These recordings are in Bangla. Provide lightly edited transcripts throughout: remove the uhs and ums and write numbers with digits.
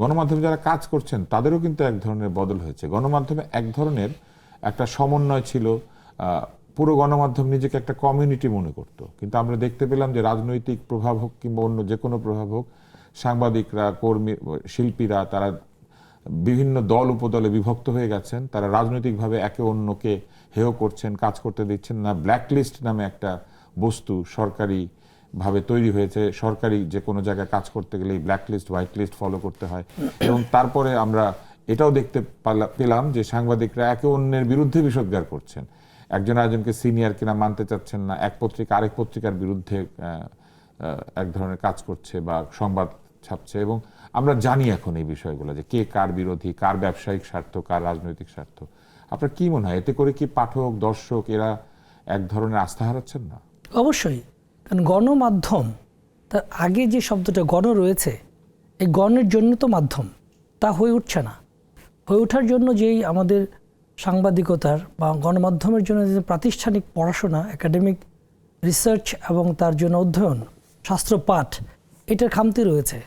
গণমাধ্যমে যারা কাজ করছেন তাদেরও কিন্তু এক ধরনের বদল হয়েছে। গণমাধ্যমে এক ধরনের একটা সমন্বয় ছিল, পুরো গণমাধ্যম নিজেকে একটা কমিউনিটি মনে করত। কিন্তু আমরা দেখতে পেলাম যে রাজনৈতিক প্রভাব হোক কিংবা অন্য যে কোনো প্রভাব হোক, সাংবাদিকরা, কর্মী, শিল্পীরা তারা বিভিন্ন দল উপদলে বিভক্ত হয়ে গেছেন। তারা রাজনৈতিকভাবে একে অন্যকে হেয় করছেন, কাজ করতে দিচ্ছেন না। ব্ল্যাকলিস্ট নামে একটা বস্তু সরকারি ভাবে তৈরি হয়েছে। সরকারি যে কোনো জায়গায় কাজ করতে গেলে ব্ল্যাকলিস্ট, হোয়াইট লিস্ট ফলো করতে হয়। এবং তারপরে আমরা এটাও দেখতে পেলাম যে সাংবাদিকরা একে অন্যের বিরুদ্ধে বিষোদ্গার করছেন। একজন আরেকজনকে সিনিয়র কিনা মানতে চাচ্ছেন না, এক পত্রিকা আরেক পত্রিকার বিরুদ্ধে এক ধরনের কাজ করছে বা সংবাদ ছাপছে। এবং আমরা জানি এখন এই বিষয়গুলো, যে কে কার বিরোধী, কার ব্যবসায়িক স্বার্থ, কার রাজনৈতিক স্বার্থ। আপনার কি মনে হয় এতে করে কি পাঠক, দর্শক এরা এক ধরনের আস্থা হারাচ্ছেন না? অবশ্যই, কারণ গণমাধ্যম, তার আগে যে শব্দটা গণ রয়েছে, এই গণের জন্য তো মাধ্যম, তা হয়ে উঠছে না। হয়ে ওঠার জন্য যেই আমাদের সাংবাদিকতার বা গণমাধ্যমের জন্য যে প্রাতিষ্ঠানিক পড়াশোনা, একাডেমিক রিসার্চ এবং তার জন্য অধ্যয়ন, শাস্ত্র পাঠ, এটার খামতি রয়েছে।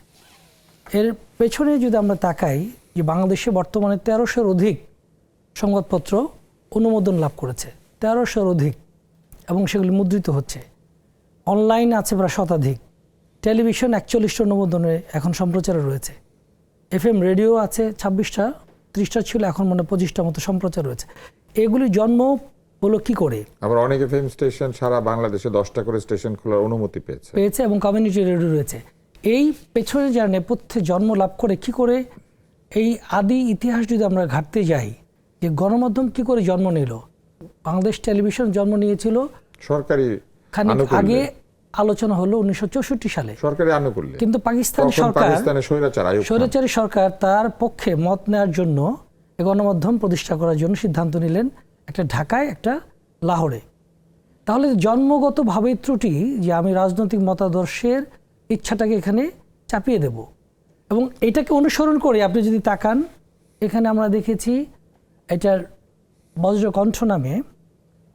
এর পেছনে যদি আমরা তাকাই, যে বাংলাদেশে বর্তমানে 1300-র অধিক সংবাদপত্র অনুমোদন লাভ করেছে, 1300-র অধিক, এবং সেগুলি মুদ্রিত হচ্ছে। অনলাইন আছে প্রায় শতাধিক, টেলিভিশন 41টা অনুমোদনে এখন সম্প্রচারে রয়েছে, FM রেডিও আছে 26টা, 30টা ছিল, এখন মনে 25টা মতো সম্প্রচার রয়েছে। এগুলি জন্ম হলো কি করে? আবার অনেক FM স্টেশন সারা বাংলাদেশে 10টা করে স্টেশন খোলার অনুমতি পেয়েছে এবং কমিউনিটি রেডিও রয়েছে। এই পেছনে যারা নেপথ্যে জন্ম লাভ করে কি করে, এই আদি ইতিহাস যদি আমরা ঘাটতে যাই, যে গণমাধ্যম কি করে জন্ম নিল। বাংলাদেশ টেলিভিশন জন্ম নিয়েছিল সরকারি খানিক আগে, আলোচনা হলো 1964 সালে সরকারি আনুকূল্যে। কিন্তু পাকিস্তান সরকার, স্বৈরাচারী সরকার, তার পক্ষে মত নেওয়ার জন্য গণমাধ্যম প্রতিষ্ঠা করার জন্য সিদ্ধান্ত নিলেন, একটা ঢাকায়, একটা লাহোরে। তাহলে জন্মগতভাবে ত্রুটি, যে আমি রাজনৈতিক মতাদর্শের ইচ্ছাটাকে এখানে চাপিয়ে দেব, এবং এটাকে অনুসরণ করে আপনি যদি তাকান, এখানে আমরা দেখেছি এটার বজ্রকণ্ঠ নামে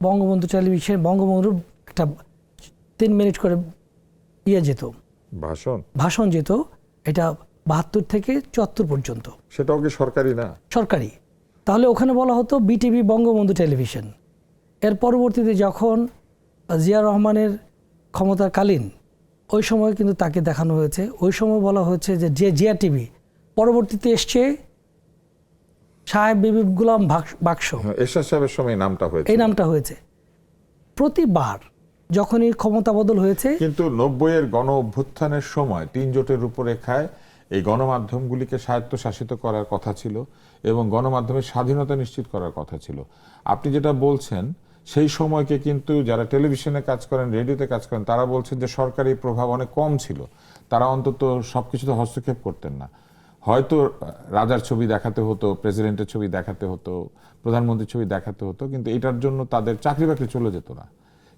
বঙ্গবন্ধু টেলিভিশন, বঙ্গবন্ধুর একটা 3 মিনিট করে যেত, ভাষণ যেত, এটা 72 থেকে 74 পর্যন্ত। সেটাও কি সরকারি না? সরকারি। তাহলে ওখানে বলা হতো বিটিভি, বঙ্গবন্ধু টেলিভিশন। এর পরবর্তীতে যখন জিয়া রহমানের ক্ষমতাকালীন, ওই সময় কিন্তু তাকে দেখানো হয়েছে, ওই সময় বলা হয়েছে যে জিয়া টিভি। পরবর্তীতে এসছে সাহেব বিবি গোলাম বাক্স, এরশাদ সাহেবের সময় এই নামটা হয়েছে। প্রতিবার যখনই ক্ষমতা বদল হয়েছে, কিন্তু 90-এর গণ অভ্যুত্থানের সময় 3 জোটের রূপরেখায় এই গণমাধ্যমগুলিকে স্বায়ত্তশাসিত করার কথা ছিল এবং গণমাধ্যমের স্বাধীনতা নিশ্চিত করার কথা ছিল। আপনি যেটা বলছেন, সেই সময়কে কিন্তু যারা টেলিভিশনে কাজ করেন, রেডিওতে কাজ করেন, তারা বলছেন যে সরকারি প্রভাব অনেক কম ছিল। তারা অন্তত সবকিছুতে হস্তক্ষেপ করতেন না। হয়তো রাজার ছবি দেখাতে হতো, প্রেসিডেন্টের ছবি দেখাতে হতো, প্রধানমন্ত্রীর ছবি দেখাতে হতো, কিন্তু এটার জন্য তাদের চাকরি বাকরি চলে যেত না।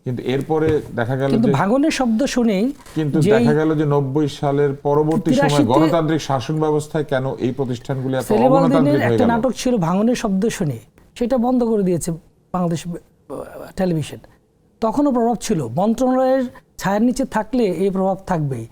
কিন্তু এরপরে দেখা গেল যে ভাঙনের শব্দ শুনেই, কিন্তু দেখা গেল যে 90 সালের পরবর্তী সময় গণতান্ত্রিক শাসন ব্যবস্থায় কেন এই প্রতিষ্ঠানগুলি এত অগণতান্ত্রিক হয়ে গেল? একটা নাটক ছিল ভাঙনের শব্দ শুনে, সেটা বন্ধ করে দিয়েছে বাংলাদেশ টেলিভিশন। তখনও প্রভাব ছিল, মন্ত্রণালয়ের ছায়ার নিচে থাকলে এই প্রভাব থাকবেই।